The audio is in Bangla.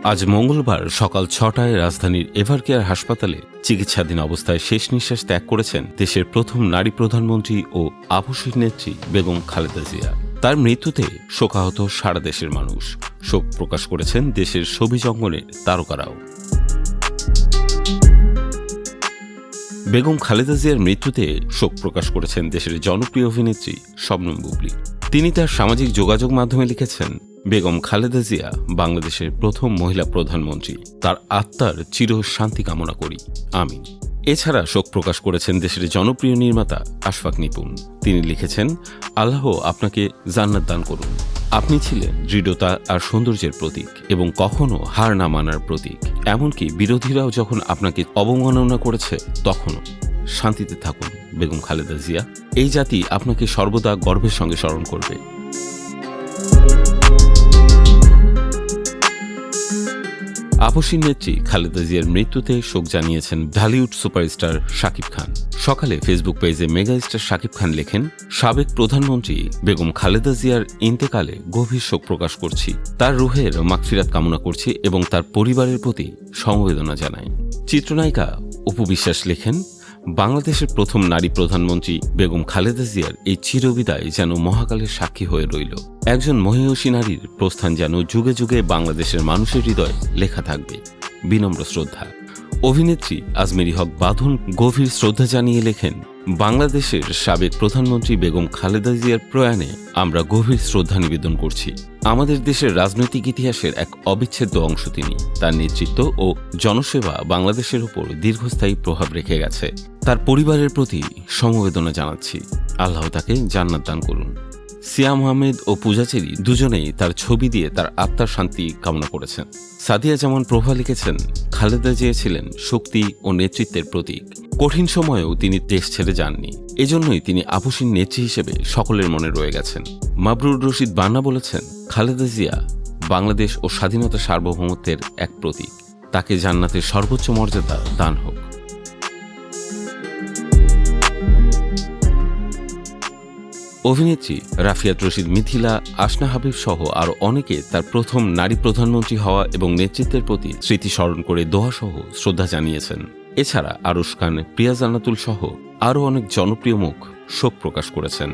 আজ মঙ্গলবার সকাল ৬টায় রাজধানীর এভারকেয়ার হাসপাতালে চিকিৎসাধীন অবস্থায় শেষ নিঃশ্বাস ত্যাগ করেছেন দেশের প্রথম নারী প্রধানমন্ত্রী ও আপসীর নেত্রী বেগম খালেদা জিয়া। তার মৃত্যুতে শোকাহত সারা দেশের মানুষ। শোক প্রকাশ করেছেন দেশের ছবি অঙ্গনের তারকারাও। বেগম খালেদা জিয়ার মৃত্যুতে শোক প্রকাশ করেছেন দেশের জনপ্রিয় অভিনেত্রী শবনম বুবলী। তিনি তার সামাজিক যোগাযোগ মাধ্যমে লিখেছেন, বেগম খালেদা জিয়া বাংলাদেশের প্রথম মহিলা প্রধানমন্ত্রী। তার আত্মার চিরশান্তি কামনা করি, আমিন। এছাড়া শোক প্রকাশ করেছেন দেশের জনপ্রিয় নির্মাতা আশফাক নিপুণ। তিনি লিখেছেন, আল্লাহ আপনাকে জান্নাত দান করুন। আপনি ছিলেন দৃঢ়তা আর সৌন্দর্যের প্রতীক এবং কখনো হার না মানার প্রতীক। এমনকি বিরোধীরাও যখন আপনাকে অবমাননা করেছে তখনও। শান্তিতে থাকুন বেগম খালেদা জিয়া। এই জাতি আপনাকে সর্বদা গর্বের সঙ্গে স্মরণ করবে। আপসীর নেত্রী খালেদা জিয়ার মৃত্যুতে শোক জানিয়েছেন ঢালিউড সুপারস্টার শাকিব খান। সকালে ফেসবুক পেজে মেগাস্টার শাকিব খান লেখেন, সাবেক প্রধানমন্ত্রী বেগম খালেদা জিয়ার ইন্তেকালে গভীর শোক প্রকাশ করছি। তার রুহের মাগফিরাত কামনা করছি এবং তার পরিবারের প্রতি সমবেদনা জানাই। চিত্রনায়িকা অপু বিশ্বাস লেখেন, বাংলাদেশের প্রথম নারী প্রধানমন্ত্রী বেগম খালেদা জিয়ার এই চিরবিদায় যেন মহাকালের সাক্ষী হয়ে রইল। একজন মহিয়সী নারীর প্রস্থান যেন যুগে যুগে বাংলাদেশের মানুষের হৃদয়ে লেখা থাকবে। বিনম্র শ্রদ্ধা। অভিনেত্রী আজমেরী হক বাঁধন গভীর শ্রদ্ধা জানিয়ে লেখেন, বাংলাদেশের সাবেক প্রধানমন্ত্রী বেগম খালেদা জিয়ার প্রয়াণে আমরা গভীর শ্রদ্ধা নিবেদন করছি। আমাদের দেশের রাজনৈতিক ইতিহাসের এক অবিচ্ছেদ্য অংশ তিনি। তার নেতৃত্ব ও জনসেবা বাংলাদেশের উপর দীর্ঘস্থায়ী প্রভাব রেখে গেছে। তার পরিবারের প্রতি সমবেদনা জানাচ্ছি। আল্লাহ তাকে জান্নাত দান করুন। সিয়াম আহমেদ ও পূজা চেরি দুজনেই তার ছবি দিয়ে তার আত্মার শান্তি কামনা করেছেন। সাদিয়া জামান প্রভা লিখেছেন, খালেদা জিয়া ছিলেন শক্তি ও নেতৃত্বের প্রতীক। কঠিন সময়েও তিনি দেশ ছেড়ে যাননি। এজন্যই তিনি আপসীর নেত্রী হিসেবে সকলের মনে রয়ে গেছেন। মাবরুর রশিদ বান্না বলেছেন, খালেদা জিয়া বাংলাদেশ ও স্বাধীনতা সার্বভৌমত্বের এক প্রতীক। তাকে জান্নাতের সর্বোচ্চ মর্যাদা দান হোক। অভিনেত্রী রাফিয়াত রশিদ মিথিলা, আসনা হাবিব সহ আরও অনেকে তার প্রথম নারী প্রধানমন্ত্রী হওয়া এবং নেতৃত্বের প্রতি স্মৃতি স্মরণ করে দোয়া সহ শ্রদ্ধা জানিয়েছেন। এছাড়া আরুশ খান, প্রিয়া জান্নাতুল সহ আরও অনেক জনপ্রিয় মুখ শোক প্রকাশ করেছেন।